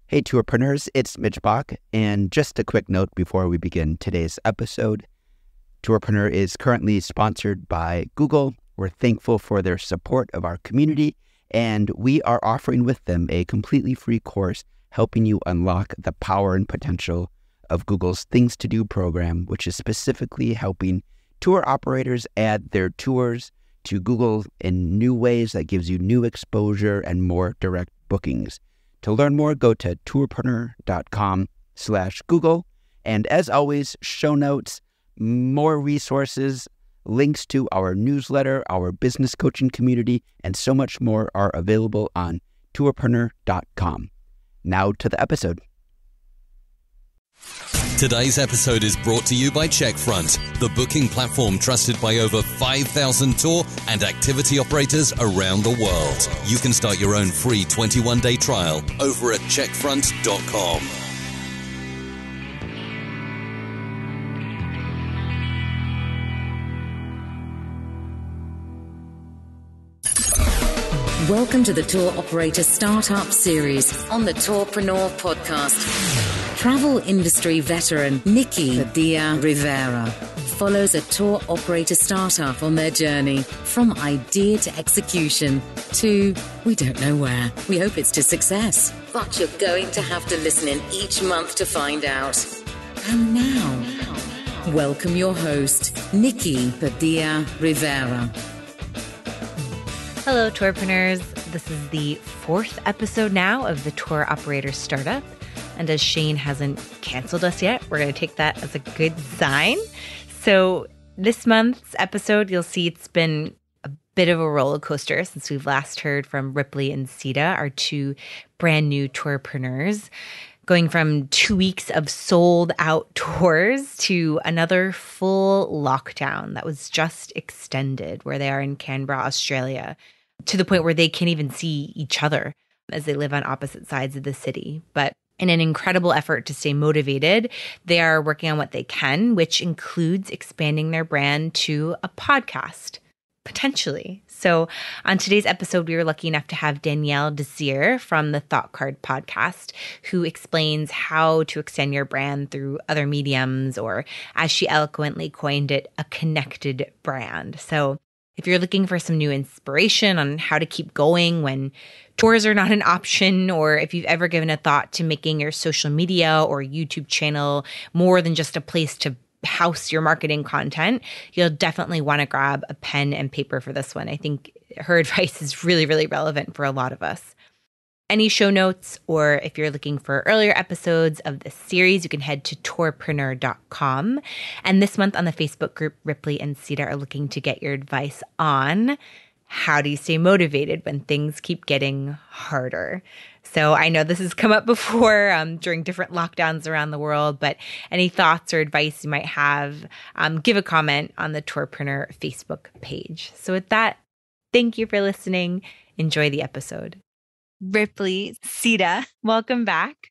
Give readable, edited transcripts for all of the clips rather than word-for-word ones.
Hey, tourpreneurs, it's Mitch Bach, and just a quick note before we begin today's episode. Tourpreneur is currently sponsored by Google. We're thankful for their support of our community, and we are offering with them a completely free course helping you unlock the power and potential of Google's Things to Do program, which is specifically helping tour operators add their tours to Google in new ways that gives you new exposure and more direct bookings. To learn more, go to tourpreneur.com/Google. And as always, show notes, more resources, links to our newsletter, our business coaching community, and so much more are available on tourpreneur.com. Now to the episode. Today's episode is brought to you by Checkfront, the booking platform trusted by over 5,000 tour and activity operators around the world. You can start your own free 21-day trial over at checkfront.com. Welcome to the Tour Operator Startup Series on the Tourpreneur Podcast. Travel industry veteran Nikki Padilla Rivera follows a tour operator startup on their journey from idea to execution to we don't know where. We hope it's to success, but you're going to have to listen in each month to find out. And now, welcome your host, Nikki Padilla Rivera. Hello, tourpreneurs. This is the 4th episode now of the Tour Operator Startup. And as Shane hasn't canceled us yet, we're going to take that as a good sign. So this month's episode, you'll see it's been a bit of a roller coaster since we've last heard from Ripley and Sita, our two brand new tourpreneurs, going from 2 weeks of sold out tours to another full lockdown that was just extended where they are in Canberra, Australia, to the point where they can't even see each other as they live on opposite sides of the city. But in an incredible effort to stay motivated, they are working on what they can, which includes expanding their brand to a podcast, potentially. So on today's episode, we were lucky enough to have Danielle Desir from the Thought Card podcast, who explains how to extend your brand through other mediums, or as she eloquently coined it, a connected brand. So if you're looking for some new inspiration on how to keep going when tours are not an option, or if you've ever given a thought to making your social media or YouTube channel more than just a place to house your marketing content, you'll definitely want to grab a pen and paper for this one. I think her advice is really, really relevant for a lot of us. Any show notes, or if you're looking for earlier episodes of this series, you can head to tourpreneur.com. And this month on the Facebook group, Ripley and Sita are looking to get your advice on how do you stay motivated when things keep getting harder. So I know this has come up before during different lockdowns around the world, but any thoughts or advice you might have, give a comment on the Tourpreneur Facebook page. So with that, thank you for listening. Enjoy the episode. Ripley, Sita, welcome back.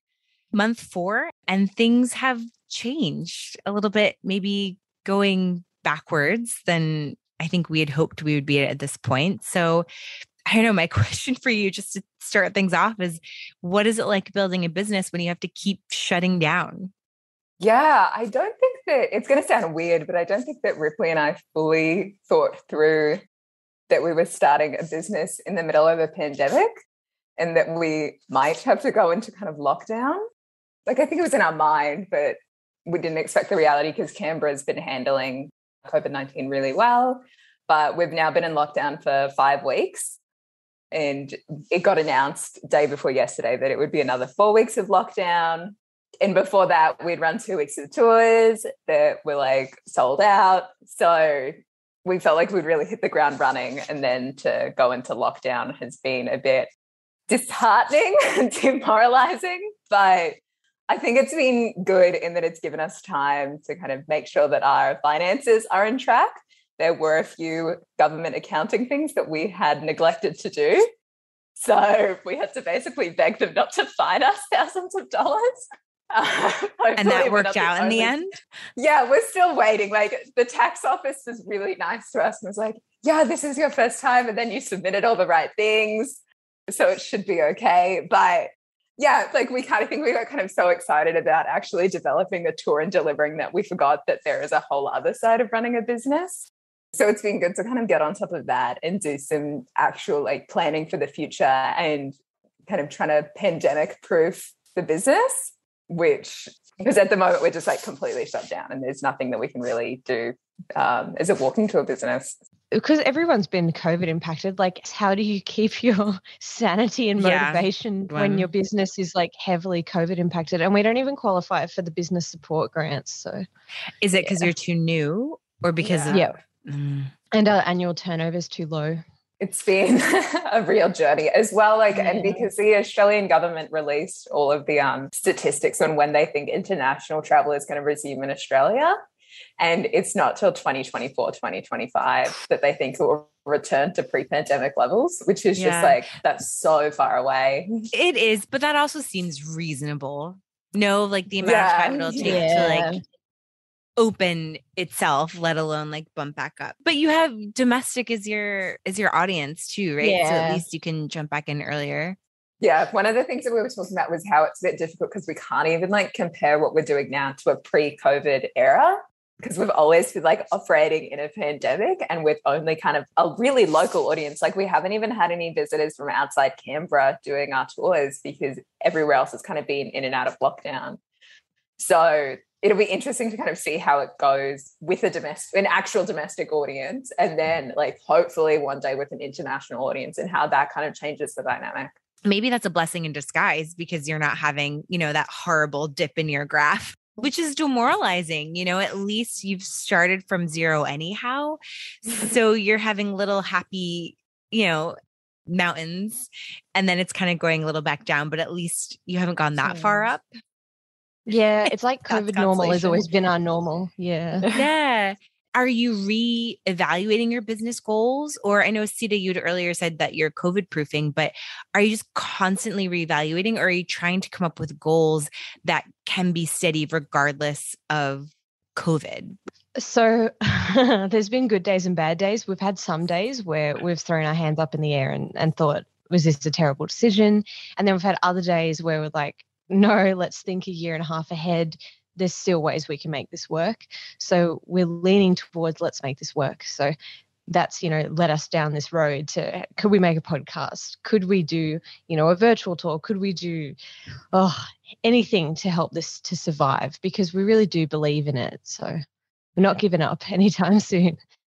Month 4, and things have changed a little bit, maybe going backwards than I think we had hoped we would be at this point. So I don't know, my question for you just to start things off is, what is it like building a business when you have to keep shutting down? Yeah, I don't think that, it's going to sound weird, but I don't think that Ripley and I fully thought through that we were starting a business in the middle of a pandemic and that we might have to go into kind of lockdown. Like, I think it was in our mind, but we didn't expect the reality because Canberra's been handling COVID-19 really well. But we've now been in lockdown for 5 weeks. And it got announced day before yesterday that it would be another 4 weeks of lockdown. And before that, we'd run 2 weeks of tours that were like sold out. So we felt like we'd really hit the ground running. And then to go into lockdown has been a bit disheartening and demoralizing. But I think it's been good in that it's given us time to kind of make sure that our finances are in track. There were a few government accounting things that we had neglected to do. So we had to basically beg them not to fine us thousands of dollars. And that worked out in the end? Yeah, we're still waiting. Like, the tax office was really nice to us and was like, yeah, this is your first time and then you submitted all the right things, so it should be okay. But Yeah, like we kind of think we got kind of so excited about actually developing a tour and delivering that we forgot that there is a whole other side of running a business. So it's been good to kind of get on top of that and do some actual like planning for the future and kind of trying to pandemic proof the business, which because at the moment we're just like completely shut down and there's nothing that we can really do as a walking tour business. Because everyone's been COVID impacted, like how do you keep your sanity and motivation when your business is like heavily COVID impacted? And we don't even qualify for the business support grants. So is it because you're too new or because of and our annual turnover is too low? It's been a real journey as well. Like, and because the Australian government released all of the statistics on when they think international travel is going to resume in Australia. And it's not till 2024, 2025 that they think it will return to pre-pandemic levels, which is just like, that's so far away. It is, but that also seems reasonable. No, like the amount of time it'll take to like open itself, let alone like bump back up. But you have domestic as your audience too, right? Yeah. So at least you can jump back in earlier. Yeah, one of the things that we were talking about was how it's a bit difficult because we can't even like compare what we're doing now to a pre-COVID era because we've always been like operating in a pandemic and with only kind of a really local audience. Like we haven't even had any visitors from outside Canberra doing our tours because everywhere else has kind of been in and out of lockdown. So it'll be interesting to kind of see how it goes with an actual domestic audience and then like hopefully one day with an international audience and how that kind of changes the dynamic. Maybe that's a blessing in disguise because you're not having, that horrible dip in your graph, which is demoralizing. At least you've started from zero anyhow. So you're having little happy, mountains and then it's kind of going a little back down, but at least you haven't gone that far up. Yeah, it's like COVID normal has always been our normal. Yeah. Yeah. Are you re-evaluating your business goals? Or I know, Sita, you'd earlier said that you're COVID proofing, but are you just constantly reevaluating or are you trying to come up with goals that can be steady regardless of COVID? So there's been good days and bad days. We've had some days where we've thrown our hands up in the air and thought, was this a terrible decision? And then we've had other days where we're like, no, let's think a year and a half ahead. There's still ways we can make this work. So we're leaning towards let's make this work. So that's, led us down this road to, could we make a podcast? Could we do, a virtual tour? Could we do anything to help this to survive? Because we really do believe in it. So we're not giving up anytime soon.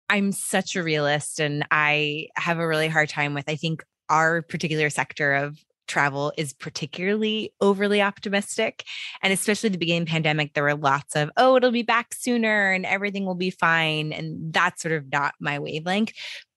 I'm such a realist and I have a really hard time with, I think our particular sector of travel is particularly overly optimistic. And especially the beginning of the pandemic, there were lots of, it'll be back sooner and everything will be fine. And that's sort of not my wavelength.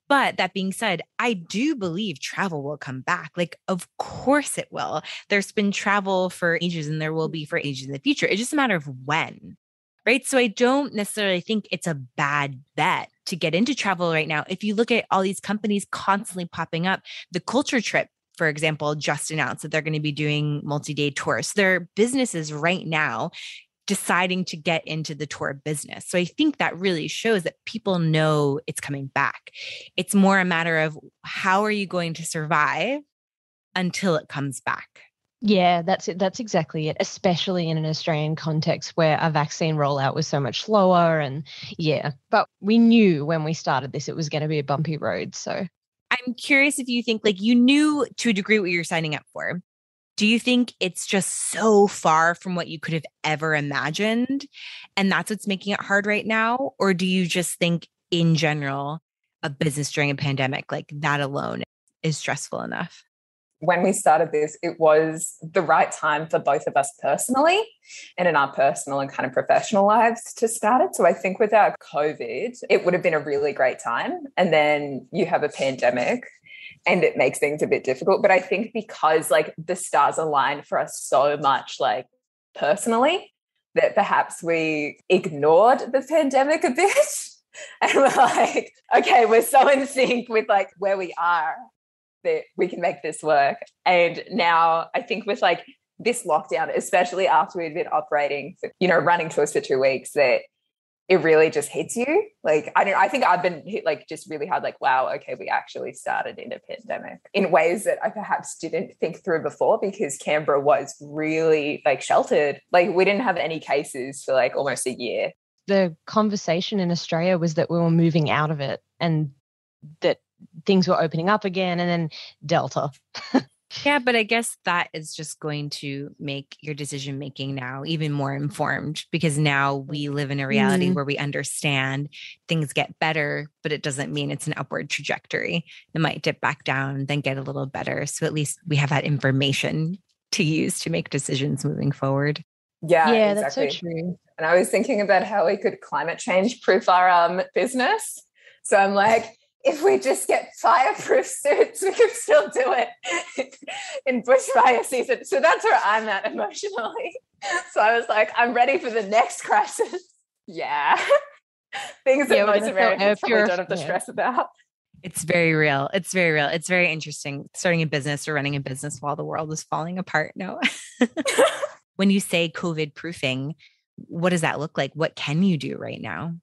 But that being said, I do believe travel will come back. Like, of course it will. There's been travel for ages and there will be for ages in the future. It's just a matter of when, right? So I don't necessarily think it's a bad bet to get into travel right now. If you look at all these companies constantly popping up, the Culture Trip, for example, just announced that they're going to be doing multi-day tours. There are businesses right now deciding to get into the tour business. So I think that really shows that people know it's coming back. It's more a matter of how are you going to survive until it comes back? Yeah, that's it. That's exactly it, especially in an Australian context where a vaccine rollout was so much slower. And but we knew when we started this, it was going to be a bumpy road. So I'm curious if you think like you knew to a degree what you're signing up for. Do you think it's just so far from what you could have ever imagined and that's what's making it hard right now? Or do you just think in general, a business during a pandemic, like that alone is stressful enough? When we started this, it was the right time for both of us personally and in our personal and kind of professional lives to start it. So I think without COVID, it would have been a really great time. And then you have a pandemic and it makes things a bit difficult. But I think because like the stars align for us so much, like personally, that perhaps we ignored the pandemic a bit. And we're like, okay, we're so in sync with like where we are that we can make this work. And now I think with like this lockdown, especially after we'd been operating, for, running tours for 2 weeks, that it really just hits you. Like, I think I've been hit like just really hard, like, wow, okay, we actually started in a pandemic in ways that I perhaps didn't think through before, because Canberra was really like sheltered. Like, we didn't have any cases for like almost a year. The conversation in Australia was that we were moving out of it and that things were opening up again, and then Delta. Yeah, but I guess that is just going to make your decision making now even more informed, because now we live in a reality where we understand things get better, but it doesn't mean it's an upward trajectory. It might dip back down, then get a little better. So at least we have that information to use to make decisions moving forward. Yeah, That's so exactly. true. And I was thinking about how we could climate change proof our business. So I'm like, if we just get fireproof suits, we can still do it in bushfire season. So that's where I'm at emotionally. So I was like, I'm ready for the next crisis. Yeah. Things that most Americans probably don't have to stress about. It's very real. It's very real. It's very interesting starting a business or running a business while the world is falling apart. No. When you say COVID proofing, what does that look like? What can you do right now?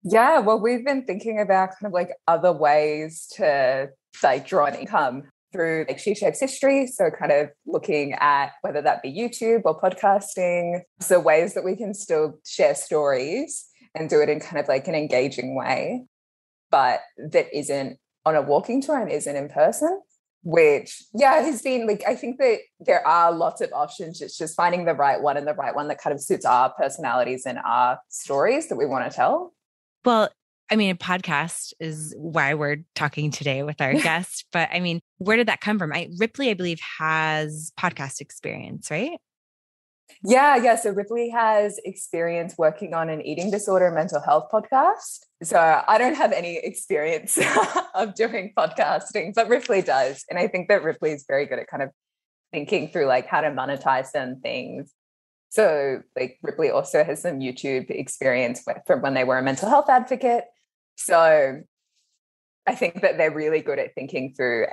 Yeah, well, we've been thinking about kind of like other ways to like draw an income through like She Shapes History. So kind of looking at whether that be YouTube or podcasting. So ways that we can still share stories and do it in kind of like an engaging way, but that isn't on a walking tour and isn't in person, which, yeah, has been like, I think that there are lots of options. It's just finding the right one, and the right one that kind of suits our personalities and our stories that we want to tell. Well, I mean, a podcast is why we're talking today with our guest. But I mean, where did that come from? Ripley, I believe, has podcast experience, right? Yeah. So Ripley has experience working on an eating disorder and mental health podcast. So I don't have any experience of doing podcasting, but Ripley does. And I think that Ripley is very good at kind of thinking through like how to monetize certain things. So like Ripley also has some YouTube experience from when they were a mental health advocate. So I think that they're really good at thinking through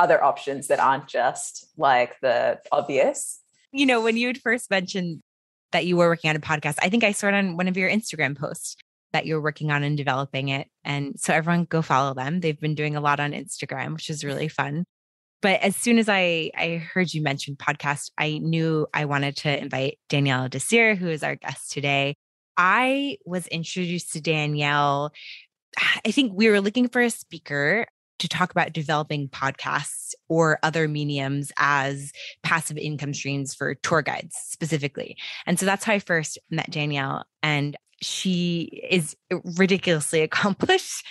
other options that aren't just like the obvious. You know, when you had first mentioned that you were working on a podcast, I think I saw it on one of your Instagram posts that you're working on and developing it. And so everyone go follow them. They've been doing a lot on Instagram, which is really fun. But as soon as I heard you mention podcast, I knew I wanted to invite Danielle Desir, who is our guest today. I was introduced to Danielle. I think we were looking for a speaker to talk about developing podcasts or other mediums as passive income streams for tour guides specifically. And so that's how I first met Danielle. And she is ridiculously accomplished.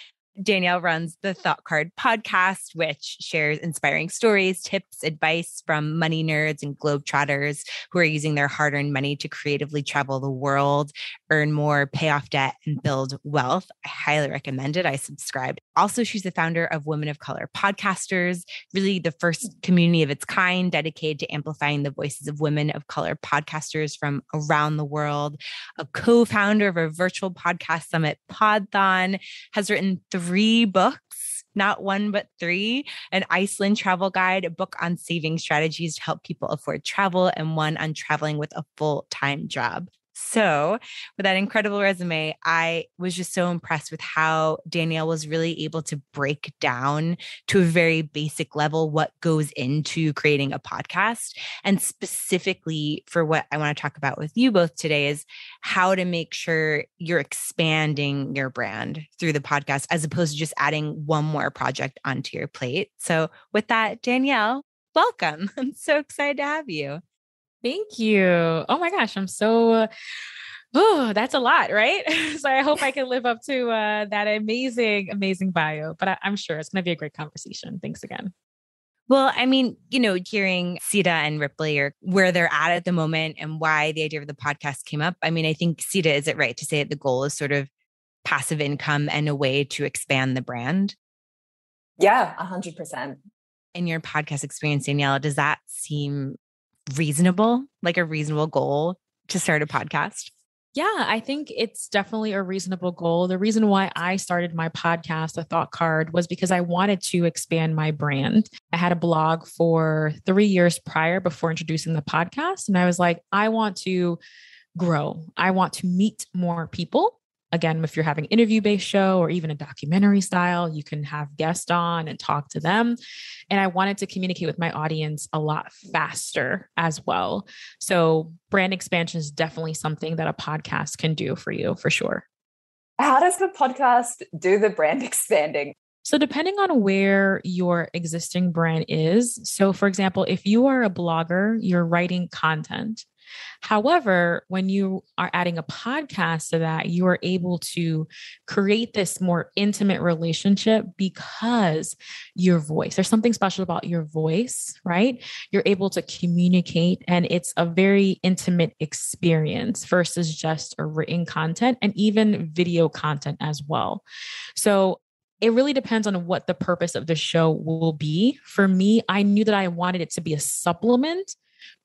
Danielle runs the Thought Card podcast, which shares inspiring stories, tips, advice from money nerds and globetrotters who are using their hard-earned money to creatively travel the world, earn more, pay off debt, and build wealth. I highly recommend it. I subscribed. Also, she's the founder of Women of Color Podcasters, really the first community of its kind dedicated to amplifying the voices of women of color podcasters from around the world. A co-founder of a virtual podcast summit, Podthon, has written 3 books, not one, but 3, an Iceland travel guide, a book on saving strategies to help people afford travel, and one on traveling with a full-time job. So with that incredible resume, I was just so impressed with how Danielle was really able to break down to a very basic level what goes into creating a podcast. And specifically for what I want to talk about with you both today is how to make sure you're expanding your brand through the podcast as opposed to just adding one more project onto your plate. So with that, Danielle, welcome. I'm so excited to have you. Thank you. Oh my gosh, I'm so, that's a lot, right? So I hope I can live up to that amazing, amazing bio, but I'm sure it's going to be a great conversation. Thanks again. Well, I mean, you know, hearing Sita and Ripley or where they're at the moment and why the idea of the podcast came up. I mean, I think Sita, is it right to say that the goal is sort of passive income and a way to expand the brand? Yeah, 100%. In your podcast experience, Danielle, does that seem reasonable, like a reasonable goal to start a podcast? Yeah, I think it's definitely a reasonable goal. The reason why I started my podcast, The Thought Card, was because I wanted to expand my brand. I had a blog for 3 years prior before introducing the podcast. And I was like, I want to grow. I want to meet more people. Again, if you're having an interview-based show or even a documentary style, you can have guests on and talk to them. And I wanted to communicate with my audience a lot faster as well. So brand expansion is definitely something that a podcast can do for you, for sure. How does the podcast do the brand expanding? So depending on where your existing brand is. So for example, if you are a blogger, you're writing content. However, when you are adding a podcast to that, you are able to create this more intimate relationship because your voice, there's something special about your voice, right? You're able to communicate and it's a very intimate experience versus just a written content and even video content as well. So it really depends on what the purpose of the show will be. For me, I knew that I wanted it to be a supplement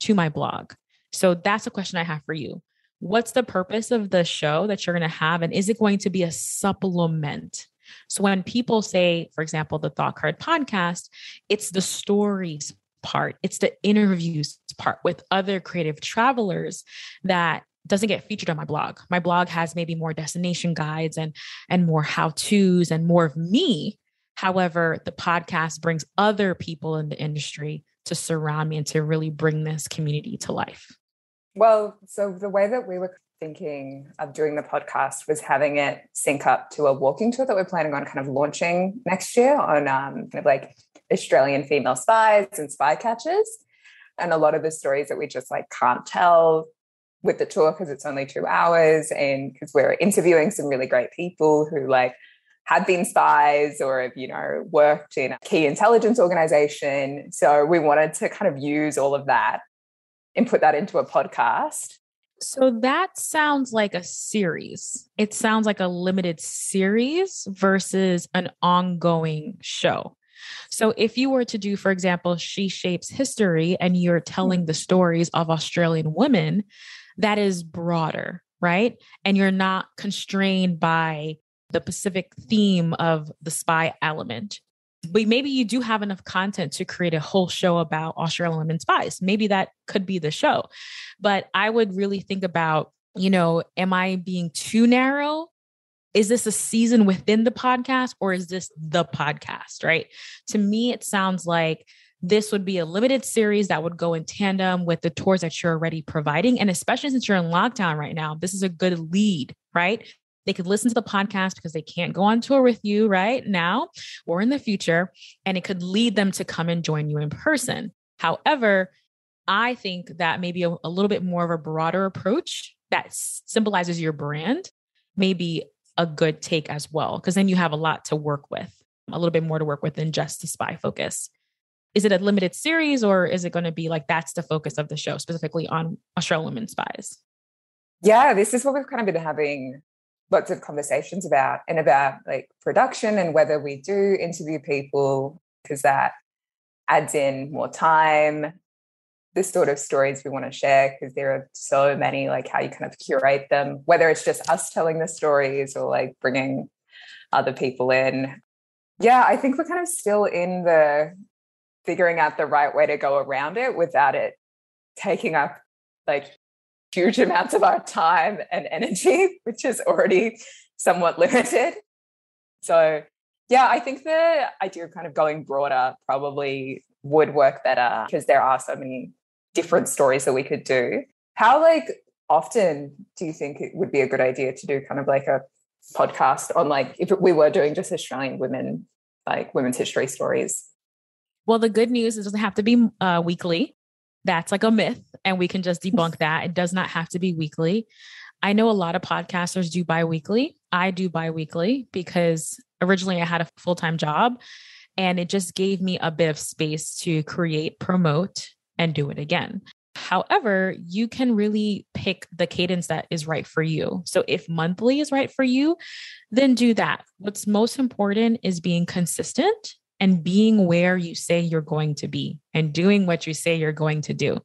to my blog. So that's a question I have for you. What's the purpose of the show that you're going to have? And is it going to be a supplement? So when people say, for example, the Thought Card podcast, it's the stories part, it's the interviews part with other creative travelers that doesn't get featured on my blog. My blog has maybe more destination guides and more how-tos and more of me. However, the podcast brings other people in the industry to surround me and to really bring this community to life. Well, so the way that we were thinking of doing the podcast was having it sync up to a walking tour that we're planning on kind of launching next year on kind of like Australian female spies and spy catchers. And a lot of the stories that we just like can't tell with the tour because it's only 2 hours and because we're interviewing some really great people who like have been spies or have, you know, worked in a key intelligence organization. So we wanted to kind of use all of that and put that into a podcast. So that sounds like a series. It sounds like a limited series versus an ongoing show. So if you were to do, for example, She Shapes History and you're telling the stories of Australian women, that is broader, right? And you're not constrained by the specific theme of the spy element. But maybe you do have enough content to create a whole show about Australian women spies. Maybe that could be the show. But I would really think about, you know, am I being too narrow? Is this a season within the podcast or is this the podcast, right? To me, it sounds like this would be a limited series that would go in tandem with the tours that you're already providing. And especially since you're in lockdown right now, this is a good lead, right? They could listen to the podcast because they can't go on tour with you right now or in the future, and it could lead them to come and join you in person. However, I think that maybe a little bit more of a broader approach that symbolizes your brand may be a good take as well, because then you have a lot to work with, a little bit more to work with than just the spy focus. Is it a limited series or is it going to be like that's the focus of the show specifically on Australian women spies? Yeah, this is what we've kind of been having lots of conversations about, and about like production and whether we do interview people because that adds in more time, the sort of stories we want to share, because there are so many, like how you kind of curate them, whether it's just us telling the stories or like bringing other people in. Yeah, I think we're kind of still in the figuring out the right way to go around it without it taking up like huge amounts of our time and energy, which is already somewhat limited. So yeah, I think the idea of kind of going broader probably would work better because there are so many different stories that we could do. How like often do you think it would be a good idea to do kind of like a podcast on like if we were doing just Australian women, like women's history stories? Well, the good news is it doesn't have to be weekly. That's like a myth and we can just debunk that. It does not have to be weekly. I know a lot of podcasters do bi-weekly. I do bi-weekly because originally I had a full-time job and it just gave me a bit of space to create, promote, and do it again. However, you can really pick the cadence that is right for you. So if monthly is right for you, then do that. What's most important is being consistent and being where you say you're going to be and doing what you say you're going to do.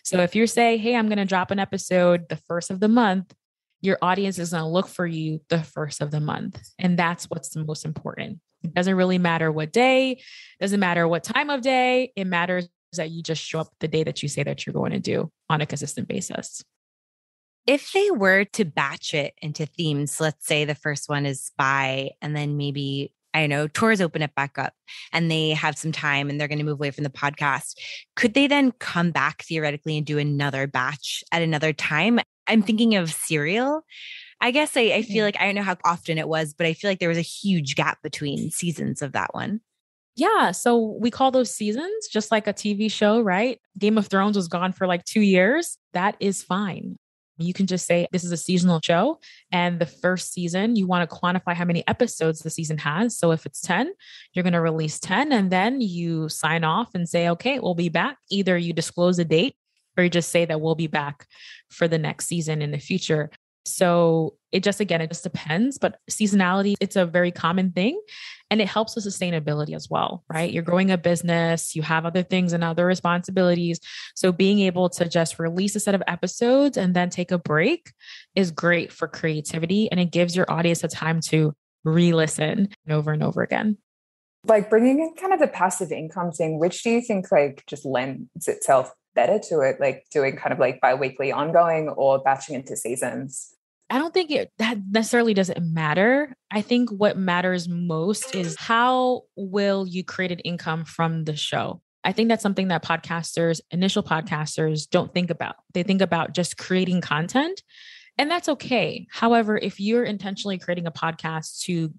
So if you say, hey, I'm going to drop an episode the first of the month, your audience is going to look for you the first of the month. And that's what's the most important. It doesn't really matter what day, doesn't matter what time of day. It matters that you just show up the day that you say that you're going to do on a consistent basis. If they were to batch it into themes, let's say the first one is spy, and then maybe, I don't know, tours open it back up and they have some time and they're going to move away from the podcast, could they then come back theoretically and do another batch at another time? I'm thinking of Serial. I guess I feel like, I don't know how often it was, but I feel like there was a huge gap between seasons of that one. Yeah. So we call those seasons, just like a TV show, right? Game of Thrones was gone for like 2 years. That is fine. You can just say this is a seasonal show. And the first season, you want to quantify how many episodes the season has. So if it's 10, you're going to release 10 and then you sign off and say, okay, we'll be back. Either you disclose a date or you just say that we'll be back for the next season in the future. So it just depends. But seasonality, it's a very common thing. And it helps with sustainability as well, right? You're growing a business, you have other things and other responsibilities. So being able to just release a set of episodes and then take a break is great for creativity. And it gives your audience a time to re-listen over and over again. Like bringing in kind of the passive income thing, which do you think like just lends itself better to it? Like doing kind of like bi-weekly ongoing or batching into seasons? I don't think that necessarily doesn't matter. I think what matters most is how will you create an income from the show? I think that's something that initial podcasters don't think about. They think about just creating content, and that's okay. However, if you're intentionally creating a podcast to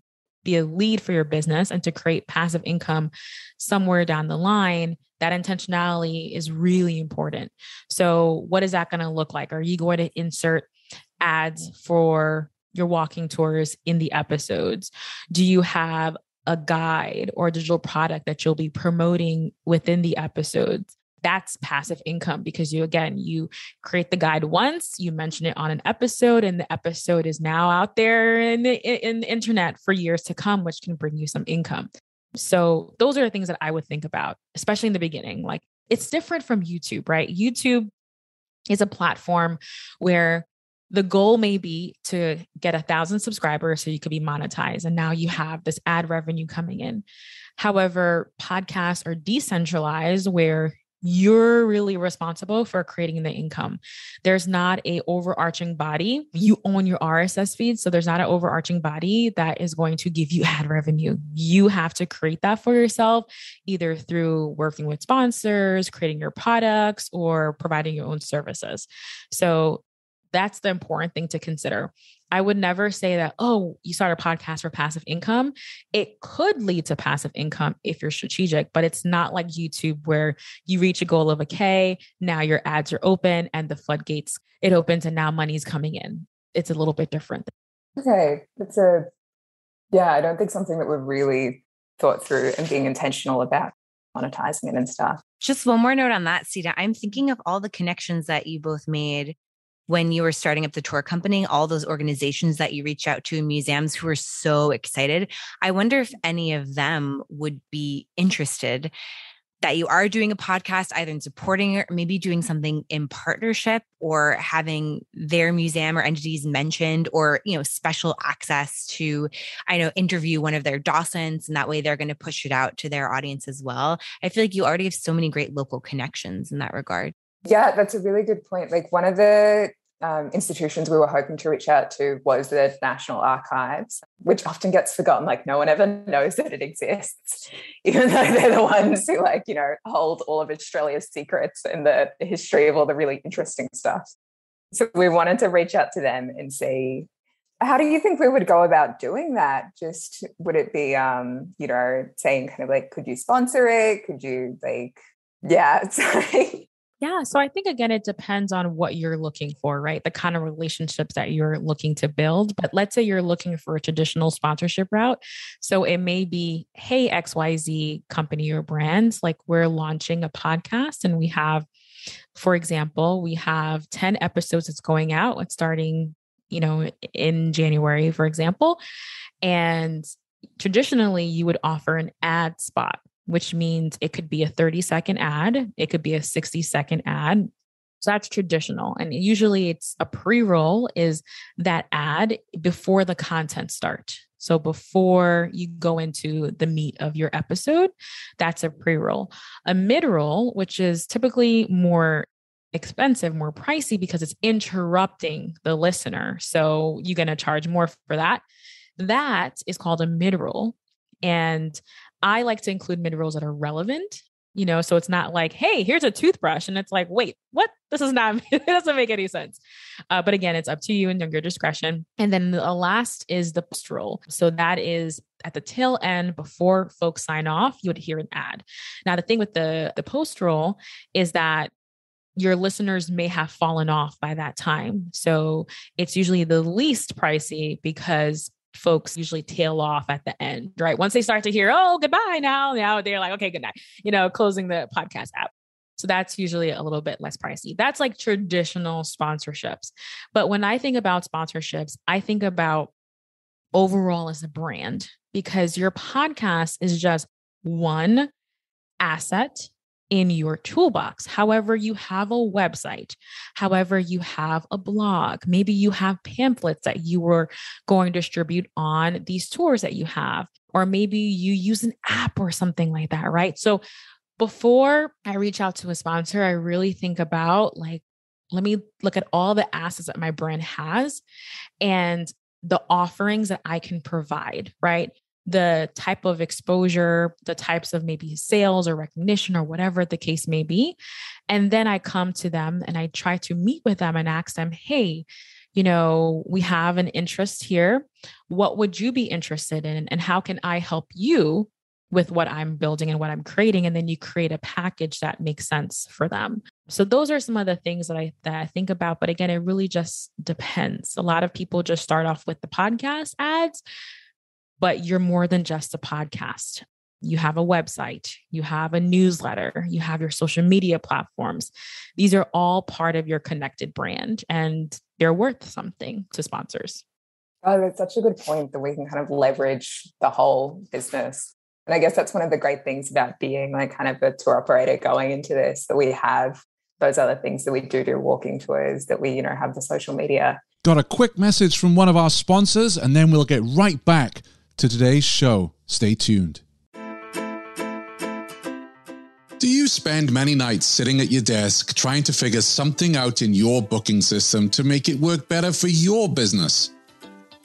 be a lead for your business and to create passive income somewhere down the line, that intentionality is really important. So what is that going to look like? Are you going to insert ads for your walking tours in the episodes? Do you have a guide or a digital product that you'll be promoting within the episodes? That's passive income because you create the guide once, you mention it on an episode, and the episode is now out there in the internet for years to come, which can bring you some income. So those are the things that I would think about, especially in the beginning. Like it's different from YouTube, right? YouTube is a platform where the goal may be to get 1,000 subscribers so you could be monetized. And now you have this ad revenue coming in. However, podcasts are decentralized where you're really responsible for creating the income. There's not a overarching body. You own your RSS feed. So there's not an overarching body that is going to give you ad revenue. You have to create that for yourself, either through working with sponsors, creating your products, or providing your own services. So that's the important thing to consider. I would never say that, oh, you start a podcast for passive income. It could lead to passive income if you're strategic, but it's not like YouTube where you reach a goal of a K, now your ads are open and the floodgates, it opens and now money's coming in. It's a little bit different. Okay. I don't think something that we've really thought through and being intentional about monetizing it and stuff. Just one more note on that, Sita. I'm thinking of all the connections that you both made when you were starting up the tour company, all those organizations that you reach out to, museums who are so excited. I wonder if any of them would be interested that you are doing a podcast, either in supporting it or maybe doing something in partnership or having their museum or entities mentioned, or, special access to, interview one of their docents. And that way they're going to push it out to their audience as well. I feel like you already have so many great local connections in that regard. Yeah, that's a really good point. Like one of the institutions we were hoping to reach out to was the National Archives, which often gets forgotten. Like no one ever knows that it exists, even though they're the ones who hold all of Australia's secrets and the history of all the really interesting stuff. So we wanted to reach out to them and see, how do you think we would go about doing that? Just would it be, saying kind of like, could you sponsor it? Could you Yeah. So I think, again, it depends on what you're looking for, right? The kind of relationships that you're looking to build. But let's say you're looking for a traditional sponsorship route. So it may be, hey, XYZ company or brands, like we're launching a podcast and we have, for example, we have 10 episodes that's going out. It's starting, in January, for example. And traditionally you would offer an ad spot, which means it could be a 30-second ad. It could be a 60-second ad. So that's traditional. And usually it's a pre-roll is that ad before the content starts. So before you go into the meat of your episode, that's a pre-roll. A mid-roll, which is typically more expensive, more pricey because it's interrupting the listener. So you're going to charge more for that. That is called a mid-roll. And I like to include mid-rolls that are relevant, so it's not like, hey, here's a toothbrush. And it's like, wait, what? This is not, it doesn't make any sense. But again, it's up to you and your discretion. And then the last is the post-roll. So that is at the tail end before folks sign off, you would hear an ad. Now, the thing with the post-roll is that your listeners may have fallen off by that time. So it's usually the least pricey because folks usually tail off at the end, right? Once they start to hear, oh, goodbye now they're like, okay, good night, closing the podcast app. So that's usually a little bit less pricey. That's like traditional sponsorships. But when I think about sponsorships, I think about overall as a brand, because your podcast is just one asset in your toolbox. However, you have a website, however, you have a blog, maybe you have pamphlets that you were going to distribute on these tours that you have, or maybe you use an app or something like that, right? So before I reach out to a sponsor, I really think about like, let me look at all the assets that my brand has and the offerings that I can provide, right? The type of exposure, the types of maybe sales or recognition or whatever the case may be. And then I come to them and I try to meet with them and ask them, hey, we have an interest here. What would you be interested in? And how can I help you with what I'm building and what I'm creating? And then you create a package that makes sense for them. So those are some of the things that I think about. But again, it really just depends. A lot of people just start off with the podcast ads, but you're more than just a podcast. You have a website, you have a newsletter, you have your social media platforms. These are all part of your connected brand and they're worth something to sponsors. Oh, that's such a good point that we can kind of leverage the whole business. And I guess that's one of the great things about being like kind of a tour operator going into this, that we have those other things that we do walking tours, that we, have the social media. Got a quick message from one of our sponsors and then we'll get right back to today's show. Stay tuned. Do you spend many nights sitting at your desk trying to figure something out in your booking system to make it work better for your business?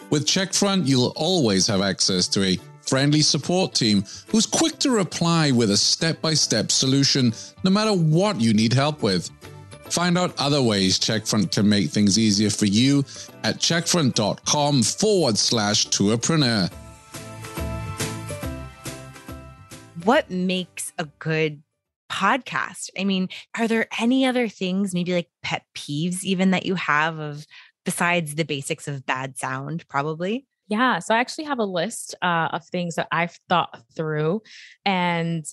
With Checkfront, you'll always have access to a friendly support team who's quick to reply with a step-by-step solution no matter what you need help with. Find out other ways Checkfront can make things easier for you at checkfront.com/tourpreneur. What makes a good podcast? I mean, are there any other things, maybe like pet peeves even that you have of besides the basics of bad sound, probably? Yeah. So I actually have a list of things that I've thought through, and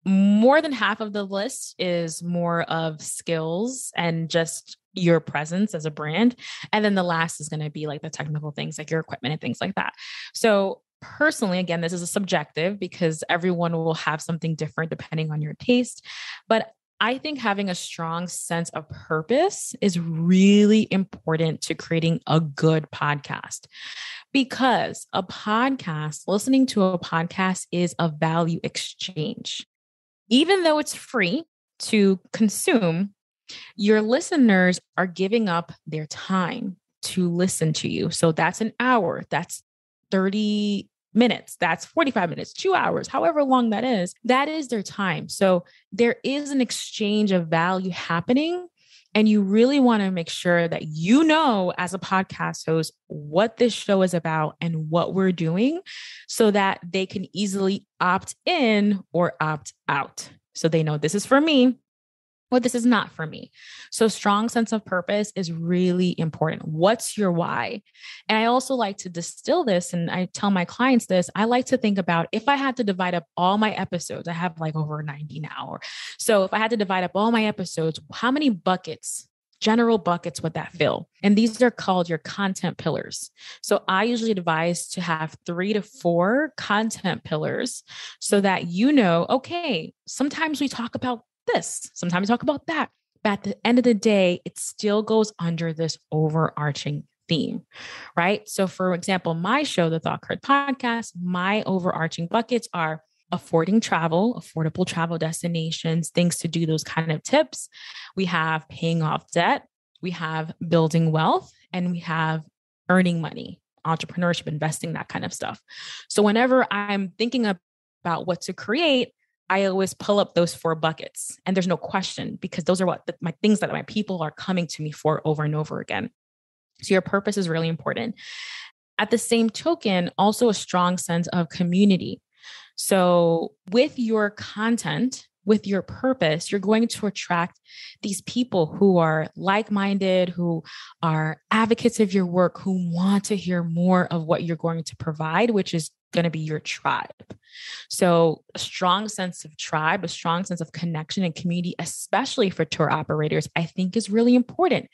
more than half of the list is more of skills and just your presence as a brand. And then the last is going to be like the technical things, like your equipment and things like that. So personally, again, this is a subjective because everyone will have something different depending on your taste. But I think having a strong sense of purpose is really important to creating a good podcast, because listening to a podcast is a value exchange. Even though it's free to consume, your listeners are giving up their time to listen to you. So that's an hour, that's 30 minutes, that's 45 minutes, 2 hours, however long that is their time. So there is an exchange of value happening. And you really want to make sure that as a podcast host, what this show is about and what we're doing so that they can easily opt in or opt out. So they know this is for me, or this is not for me. So strong sense of purpose is really important. What's your why? And I also like to distill this, and I tell my clients this. I like to think about, if I had to divide up all my episodes, I have like over 90 now. So if I had to divide up all my episodes, how many general buckets would that fill? And these are called your content pillars. So I usually advise to have 3 to 4 content pillars so that okay, sometimes we talk about this, sometimes we talk about that. But at the end of the day, it still goes under this overarching theme, right? So for example, my show, the Thought Card Podcast, my overarching buckets are affording travel, affordable travel destinations, things to do, those kind of tips. We have paying off debt. We have building wealth, and we have earning money, entrepreneurship, investing, that kind of stuff. So whenever I'm thinking about what to create, I always pull up those 4 buckets, and there's no question, because those are my things that my people are coming to me for over and over again. So your purpose is really important. At the same token, also a strong sense of community. So with your content, with your purpose, you're going to attract these people who are like-minded, who are advocates of your work, who want to hear more of what you're going to provide, which is going to be your tribe. So a strong sense of tribe, a strong sense of connection and community, especially for tour operators, I think is really important,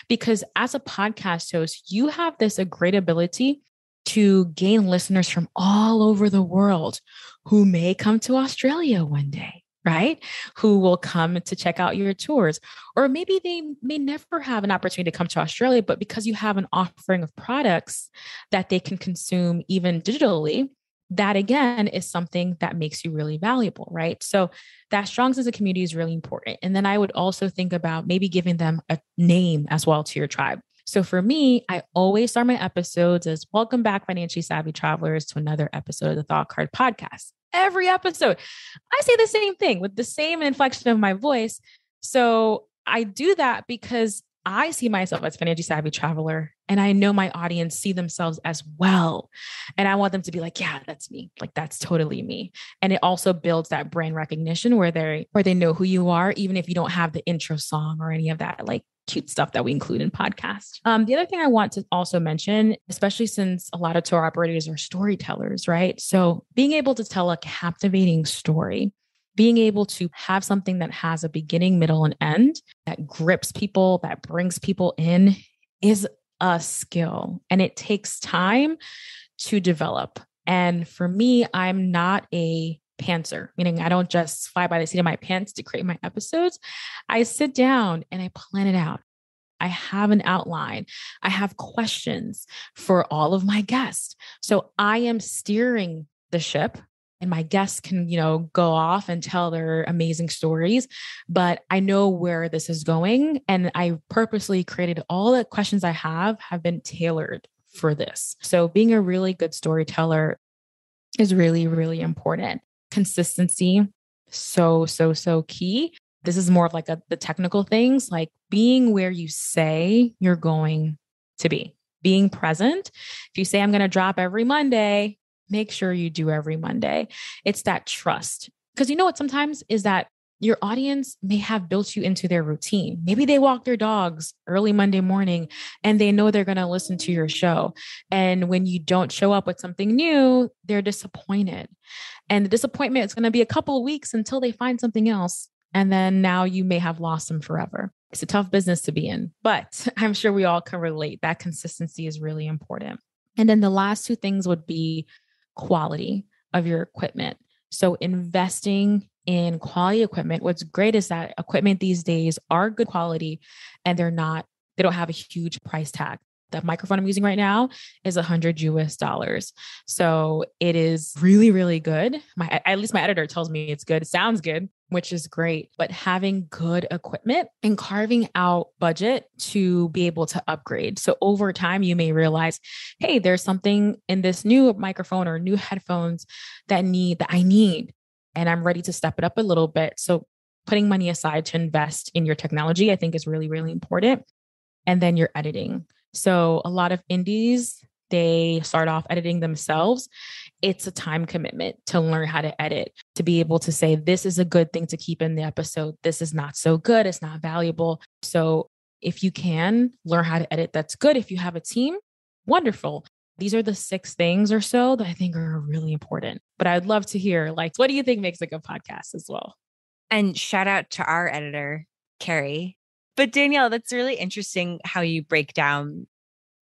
because as a podcast host, you have this a great ability to gain listeners from all over the world who may come to Australia one day, right? Who will come to check out your tours. Or maybe they may never have an opportunity to come to Australia, but because you have an offering of products that they can consume even digitally, that again is something that makes you really valuable, right? So that strong sense of community is really important. And then I would also think about maybe giving them a name as well to your tribe. So for me, I always start my episodes as welcome back, financially savvy travelers, to another episode of the Thought Card podcast. Every episode, I say the same thing with the same inflection of my voice. So I do that because I see myself as a financially savvy traveler, and I know my audience see themselves as well. And I want them to be like, yeah, that's me. Like, that's totally me. And it also builds that brand recognition where they know who you are, even if you don't have the intro song or any of that, like, cute stuff that we include in podcast. The other thing I want to also mention, especially since a lot of tour operators are storytellers, right? So being able to tell a captivating story, being able to have something that has a beginning, middle, and end that grips people, that brings people in, is a skill, and it takes time to develop. And for me, I'm not a pantser, meaning I don't just fly by the seat of my pants to create my episodes. I sit down and I plan it out. I have an outline. I have questions for all of my guests. So I am steering the ship, and my guests can, go off and tell their amazing stories, but I know where this is going. And I purposely created all the questions I have been tailored for this. So being a really good storyteller is really, really important. Consistency, so key. This is more of like the technical things, like being where you say you're going to be, being present. If you say, I'm going to drop every Monday, make sure you do every Monday. It's that trust. Because you know what sometimes is that your audience may have built you into their routine. Maybe they walk their dogs early Monday morning and they know they're going to listen to your show. And when you don't show up with something new, they're disappointed. And the disappointment is going to be a couple of weeks until they find something else. And then now you may have lost them forever. It's a tough business to be in, but I'm sure we all can relate. That consistency is really important. And then the last 2 things would be quality of your equipment. So investing in quality equipment. What's great is that equipment these days are good quality, and they don't have a huge price tag. The microphone I'm using right now is $100. So it is really, really good. At least my editor tells me it's good. It sounds good, which is great. But having good equipment and carving out budget to be able to upgrade. So over time, you may realize, hey, there's something in this new microphone or new headphones that I need, and I'm ready to step it up a little bit. So putting money aside to invest in your technology, I think, is really, really important. And then your editing. So a lot of indies, they start off editing themselves. It's a time commitment to learn how to edit, to be able to say, this is a good thing to keep in the episode. This is not so good. It's not valuable. So if you can learn how to edit, that's good. If you have a team, wonderful. These are the 6 things or so that I think are really important. But I'd love to hear, what do you think makes a good podcast as well? And shout out to our editor, Carrie. But Danielle, that's really interesting how you break down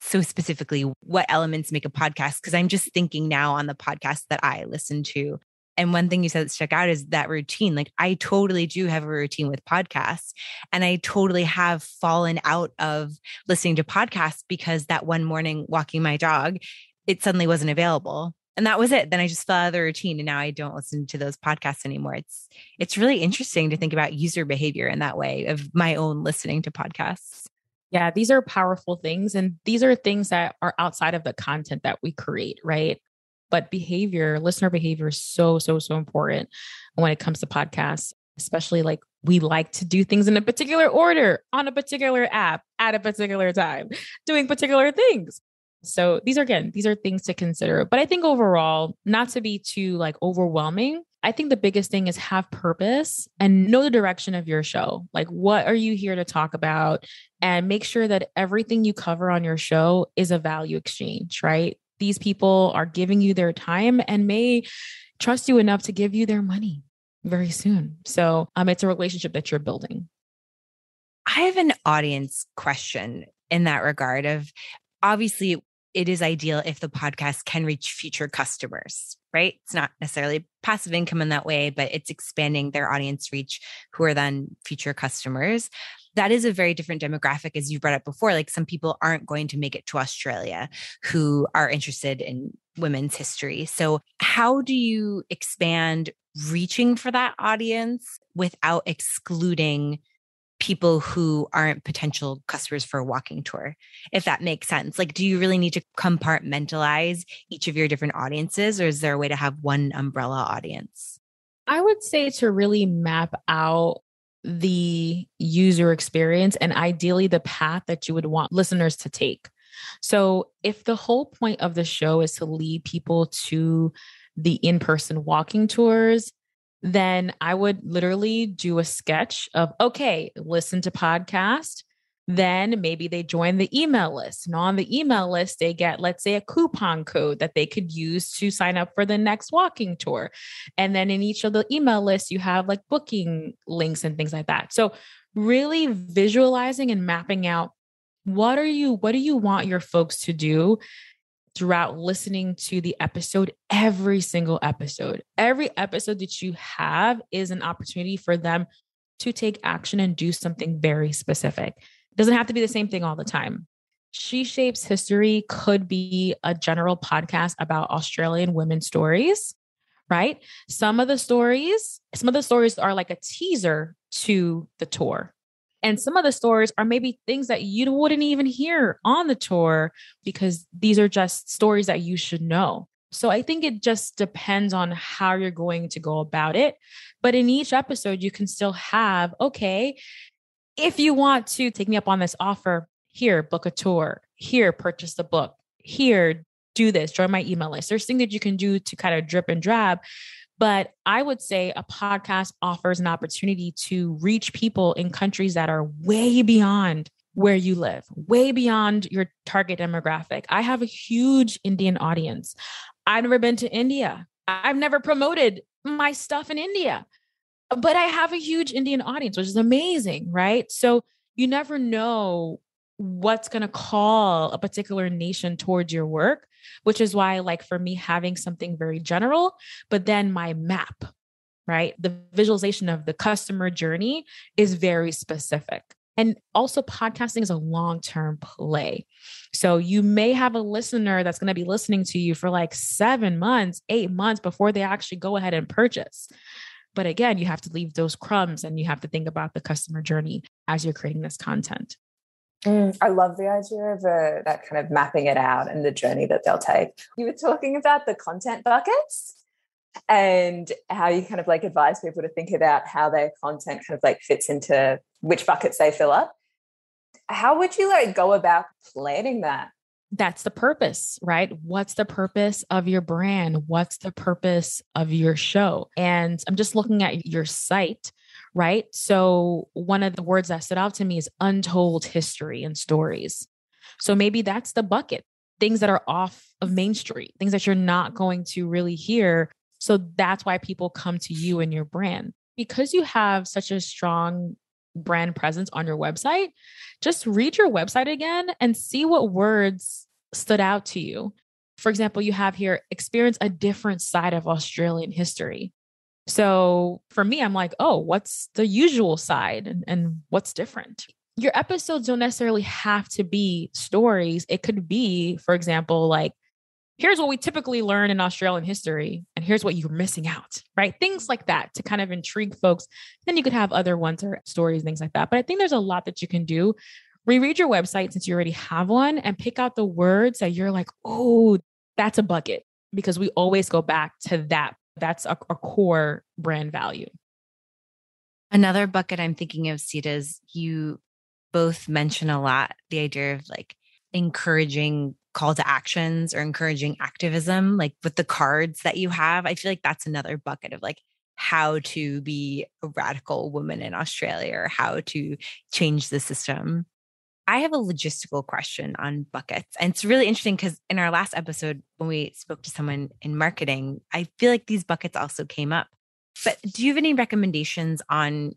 so specifically what elements make a podcast. Because I'm just thinking now on the podcast that I listen to. And one thing you said that stuck out is that routine. I totally do have a routine with podcasts. And I totally have fallen out of listening to podcasts because that one morning walking my dog, it suddenly wasn't available. And that was it. Then I just fell out of the routine and now I don't listen to those podcasts anymore. It's really interesting to think about user behavior in that way of my own listening to podcasts. Yeah, these are powerful things. And these are things that are outside of the content that we create, right? But behavior, listener behavior is so, so, so important when it comes to podcasts, especially like we like to do things in a particular order on a particular app at a particular time, doing particular things. So these are things to consider. But I think overall, not to be too like overwhelming, I think the biggest thing is have purpose and know the direction of your show. Like, what are you here to talk about? And make sure that everything you cover on your show is a value exchange, right? These people are giving you their time and may trust you enough to give you their money very soon. So it's a relationship that you're building. I have an audience question in that regard of, obviously, it is ideal if the podcast can reach future customers, right? It's not necessarily passive income in that way, but it's expanding their audience reach, who are then future customers. That is a very different demographic, as you brought up before. Like, some people aren't going to make it to Australia who are interested in women's history. So how do you expand reaching for that audience without excluding people who aren't potential customers for a walking tour, if that makes sense? Like, do you really need to compartmentalize each of your different audiences, or is there a way to have one umbrella audience? I would say to really map out the user experience and ideally the path that you would want listeners to take. So if the whole point of the show is to lead people to the in-person walking tours, then I would literally do a sketch of, okay, listen to podcast. Then maybe they join the email list. And on the email list, they get, let's say, a coupon code that they could use to sign up for the next walking tour. And then in each of the email lists, you have like booking links and things like that. So really visualizing and mapping out what do you want your folks to do throughout listening to the episode, every single episode. Every episode that you have is an opportunity for them to take action and do something very specific. It doesn't have to be the same thing all the time. She Shapes History could be a general podcast about Australian women's stories, right? Some of the stories are like a teaser to the tour. And some of the stories are maybe things that you wouldn't even hear on the tour because these are just stories that you should know. So I think it just depends on how you're going to go about it. But in each episode, you can still have, okay, if you want to take me up on this offer, here, book a tour, here, purchase the book, here, do this, join my email list. There's things that you can do to kind of drip and drab. But I would say a podcast offers an opportunity to reach people in countries that are way beyond where you live, way beyond your target demographic. I have a huge Indian audience. I've never been to India. I've never promoted my stuff in India, but I have a huge Indian audience, which is amazing, right? So you never know what's going to call a particular nation towards your work, which is why, like, for me, having something very general, but then my map, right? The visualization of the customer journey is very specific. And also podcasting is a long-term play. So you may have a listener that's going to be listening to you for like 7 months, 8 months before they actually go ahead and purchase. But again, you have to leave those crumbs and you have to think about the customer journey as you're creating this content. I love the idea of that kind of mapping it out and the journey that they'll take. You were talking about the content buckets and how you kind of like advise people to think about how their content kind of like fits into which buckets they fill up. How would you like go about planning that? That's the purpose, right? What's the purpose of your brand? What's the purpose of your show? And I'm just looking at your site, right? So one of the words that stood out to me is untold history and stories. So maybe that's the bucket, things that are off of Main Street, things that you're not going to really hear. So that's why people come to you and your brand. Because you have such a strong brand presence on your website, just read your website again and see what words stood out to you. For example, you have here, experience a different side of Australian history. So for me, I'm like, oh, what's the usual side and what's different? Your episodes don't necessarily have to be stories. It could be, for example, like here's what we typically learn in Australian history, and here's what you're missing out, right? Things like that to kind of intrigue folks. Then you could have other ones or stories, things like that. But I think there's a lot that you can do. Reread your website since you already have one and pick out the words that you're like, oh, that's a bucket, because we always go back to that. That's a core brand value. Another bucket I'm thinking of, Sita, is you both mention a lot the idea of like encouraging call to actions or encouraging activism, like with the cards that you have. I feel like that's another bucket of like how to be a radical woman in Australia or how to change the system. I have a logistical question on buckets. And it's really interesting because in our last episode, when we spoke to someone in marketing, I feel like these buckets also came up. But do you have any recommendations on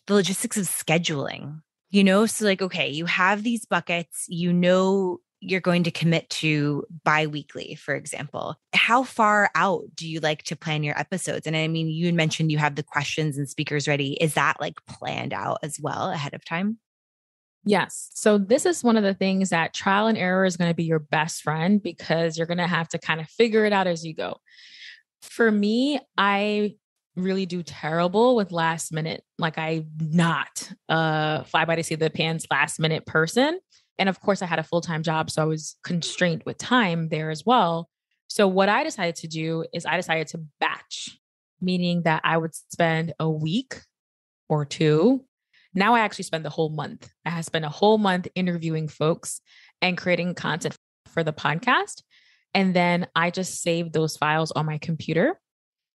the logistics of scheduling? You know, so like, okay, you have these buckets, you know, you're going to commit to bi-weekly, for example. How far out do you like to plan your episodes? And I mean, you mentioned you have the questions and speakers ready. Is that like planned out as well ahead of time? Yes. So this is one of the things that trial and error is going to be your best friend, because you're going to have to kind of figure it out as you go. For me, I really do terrible with last minute. Like I'm not a fly by the seat of the pants last minute person. And of course I had a full-time job, so I was constrained with time there as well. So what I decided to do is I decided to batch, meaning that I would spend a week or two. Now I actually spend the whole month. I have spent a whole month interviewing folks and creating content for the podcast. And then I just save those files on my computer.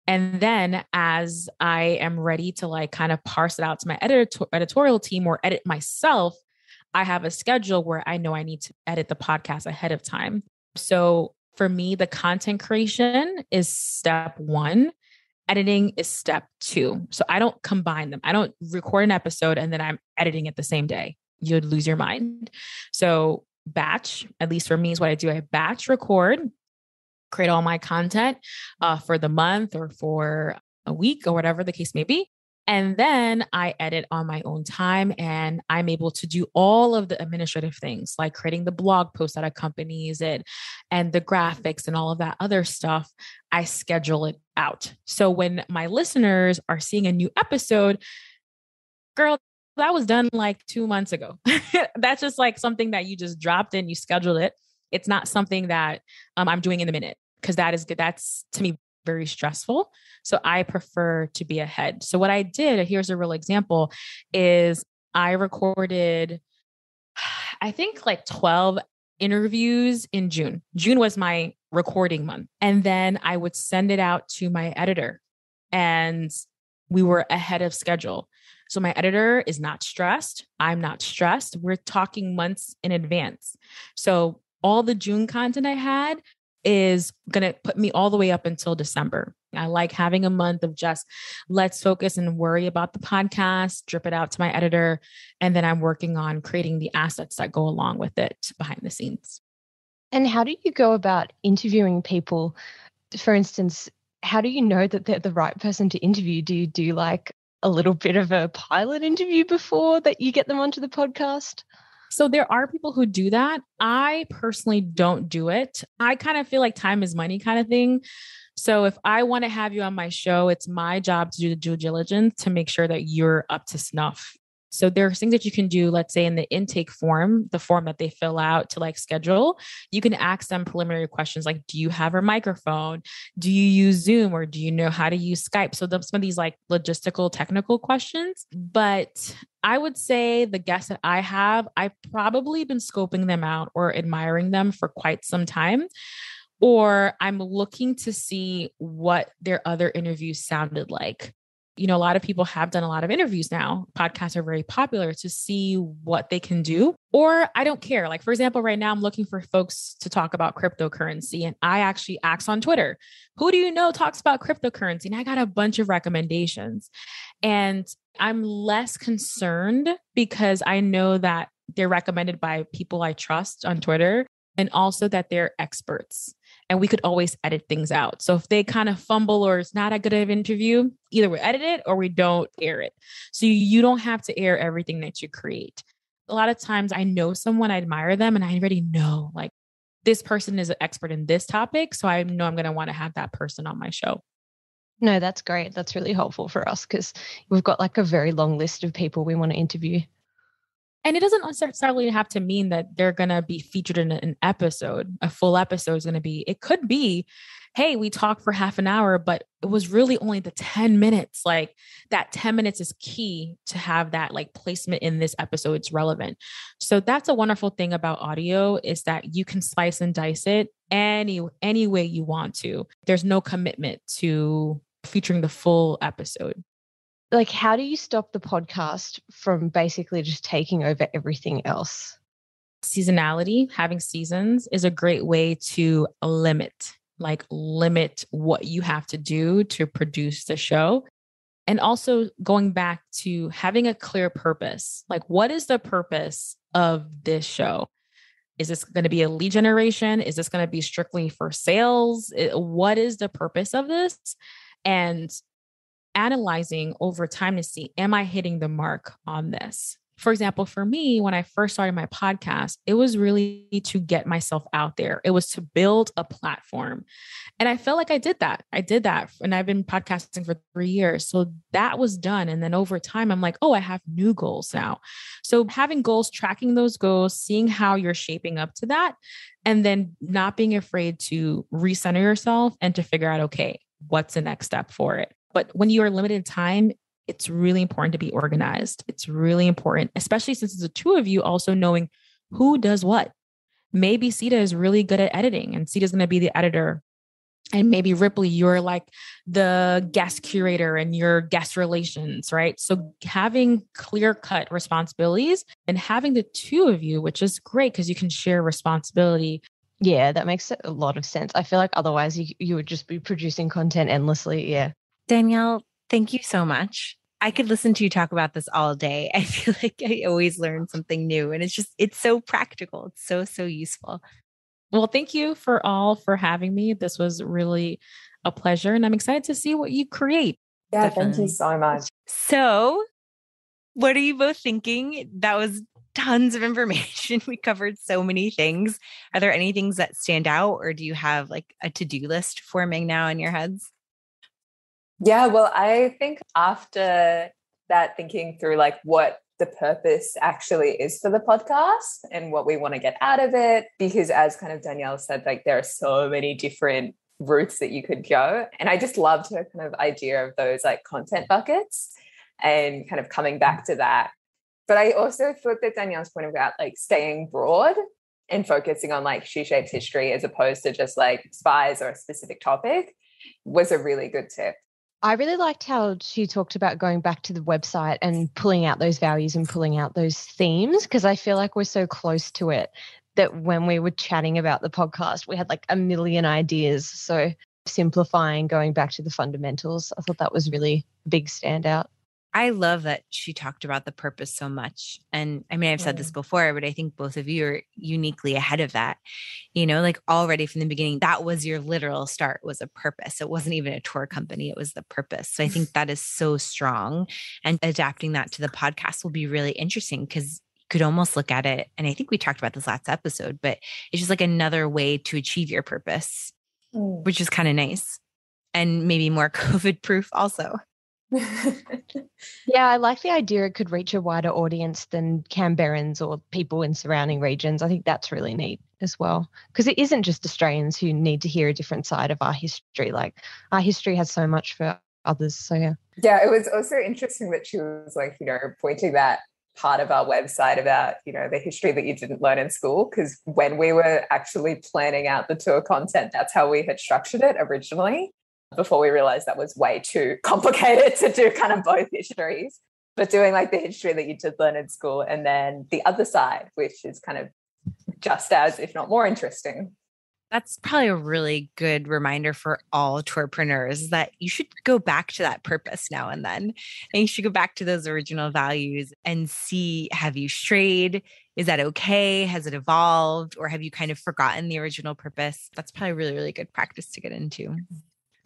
And then as I am ready to like kind of parse it out to my editorial team or edit myself, I have a schedule where I know I need to edit the podcast ahead of time. So for me, the content creation is step one. Editing is step two. So I don't combine them. I don't record an episode and then I'm editing it the same day. You'd lose your mind. So batch, at least for me, is what I do. I batch record, create all my content for the month or for a week or whatever the case may be. And then I edit on my own time, and I'm able to do all of the administrative things like creating the blog post that accompanies it and the graphics and all of that other stuff. I schedule it out. So when my listeners are seeing a new episode, girl, that was done like 2 months ago. That's just like something that you just dropped in, you scheduled it. It's not something that I'm doing in the minute, because that is good. That's to me very stressful. So I prefer to be ahead. So what I did, here's a real example, is I recorded, I think like 12 interviews in June. June was my recording month. And then I would send it out to my editor, and we were ahead of schedule. So my editor is not stressed. I'm not stressed. We're talking months in advance. So all the June content I had is going to put me all the way up until December. I like having a month of just let's focus and worry about the podcast, drip it out to my editor. And then I'm working on creating the assets that go along with it behind the scenes. And how do you go about interviewing people? For instance, how do you know that they're the right person to interview? Do you do like a little bit of a pilot interview before that you get them onto the podcast? So there are people who do that. I personally don't do it. I kind of feel like time is money kind of thing. So if I want to have you on my show, it's my job to do the due diligence to make sure that you're up to snuff. So there are things that you can do, let's say in the intake form, the form that they fill out to like schedule, you can ask them preliminary questions like, do you have a microphone? Do you use Zoom, or do you know how to use Skype? So some of these like logistical, technical questions. But I would say the guests that I have, I've probably been scoping them out or admiring them for quite some time. Or I'm looking to see what their other interviews sounded like. You know, a lot of people have done a lot of interviews now. Podcasts are very popular, to see what they can do. Or I don't care. Like, for example, right now I'm looking for folks to talk about cryptocurrency. And I actually asked on Twitter, who do you know talks about cryptocurrency? And I got a bunch of recommendations. And I'm less concerned because I know that they're recommended by people I trust on Twitter, and also that they're experts. And we could always edit things out. So if they kind of fumble or it's not a good of an interview, either we edit it or we don't air it. So you don't have to air everything that you create. A lot of times I know someone, I admire them, and I already know like this person is an expert in this topic. So I know I'm going to want to have that person on my show. No, that's great. That's really helpful for us because we've got like a very long list of people we want to interview. And it doesn't necessarily have to mean that they're going to be featured in an episode. A full episode is going to be, it could be, hey, we talked for half an hour, but it was really only the 10 minutes. Like that 10 minutes is key to have that like placement in this episode. It's relevant. So that's a wonderful thing about audio is that you can slice and dice it any way you want to. There's no commitment to featuring the full episode. Like, how do you stop the podcast from basically just taking over everything else? Seasonality, having seasons is a great way to limit what you have to do to produce the show. And also going back to having a clear purpose. Like, what is the purpose of this show? Is this going to be a lead generation? Is this going to be strictly for sales? What is the purpose of this? And analyzing over time to see, am I hitting the mark on this? For example, for me, when I first started my podcast, it was really to get myself out there. It was to build a platform. And I felt like I did that. And I've been podcasting for 3 years. So that was done. And then over time, I'm like, oh, I have new goals now. So having goals, tracking those goals, seeing how you're shaping up to that, and then not being afraid to recenter yourself and to figure out, okay, what's the next step for it? But when you are limited time, it's really important to be organized. It's really important, especially since it's the two of you also knowing who does what. Maybe Sita is really good at editing and Sita's going to be the editor. And maybe Ripley, you're like the guest curator and your guest relations, right? So having clear-cut responsibilities and having the two of you, which is great because you can share responsibility. Yeah, that makes a lot of sense. I feel like otherwise you would just be producing content endlessly. Yeah. Danielle, thank you so much. I could listen to you talk about this all day. I feel like I always learn something new and it's so practical. It's so useful. Well, thank you for having me. This was really a pleasure and I'm excited to see what you create. Yeah, Definitely. Thank you so much. So what are you both thinking? That was tons of information. We covered so many things. Are there any things that stand out or do you have like a to-do list forming now in your heads? Yeah, well, I think after that, thinking through like what the purpose actually is for the podcast and what we want to get out of it, because as kind of Danielle said, like there are so many different routes that you could go. And I just loved her kind of idea of those like content buckets and kind of coming back to that. But I also thought that Danielle's point about like staying broad and focusing on like She Shapes History as opposed to just like spies or a specific topic was a really good tip. I really liked how she talked about going back to the website and pulling out those values and pulling out those themes, because I feel like we're so close to it that when we were chatting about the podcast, we had like a million ideas. So simplifying, going back to the fundamentals, I thought that was really a big standout. I love that she talked about the purpose so much. And I mean, I've said this before, but I think both of you are uniquely ahead of that. You know, like already from the beginning, that was your literal start, was a purpose. It wasn't even a tour company. It was the purpose. So I think that is so strong. And adapting that to the podcast will be really interesting because you could almost look at it. And I think we talked about this last episode, but it's just like another way to achieve your purpose, which is kind of nice. And maybe more COVID proof also. Yeah, I like the idea it could reach a wider audience than Canberrans or people in surrounding regions. I think that's really neat as well, because it isn't just Australians who need to hear a different side of our history. Like our history has so much for others. So yeah, it was also interesting that she was like, you know, pointing that part of our website about, you know, the history that you didn't learn in school, because when we were actually planning out the tour content, that's how we had structured it originally, before we realized that was way too complicated to do kind of both histories, but doing like the history that you did learn in school and then the other side, which is kind of just as, if not more interesting. That's probably a really good reminder for all tourpreneurs that you should go back to that purpose now and then. And you should go back to those original values and see, have you strayed? Is that okay? Has it evolved? Or have you kind of forgotten the original purpose? That's probably really, really good practice to get into.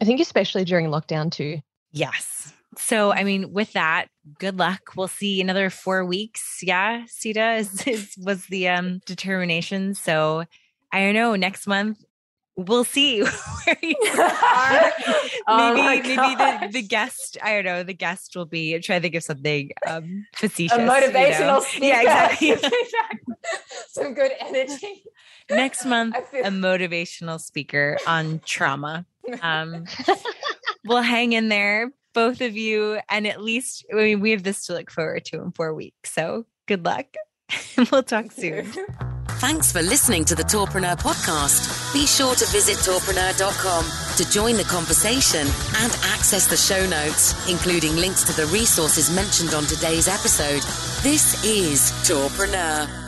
I think especially during lockdown too. Yes. So, I mean, with that, good luck. We'll see another 4 weeks. Yeah, Sita was the determination. So I don't know, next month, we'll see where you are. Maybe the guest, I don't know, the guest will be, I'm trying to think of something facetious. A motivational speaker. Yeah, exactly. Some good energy. Next month, a motivational speaker on trauma. We'll hang in there, both of you. And at least, I mean, we have this to look forward to in 4 weeks. So good luck. We'll talk soon. Thanks for listening to the Tourpreneur podcast. Be sure to visit tourpreneur.com to join the conversation and access the show notes, including links to the resources mentioned on today's episode. This is Tourpreneur.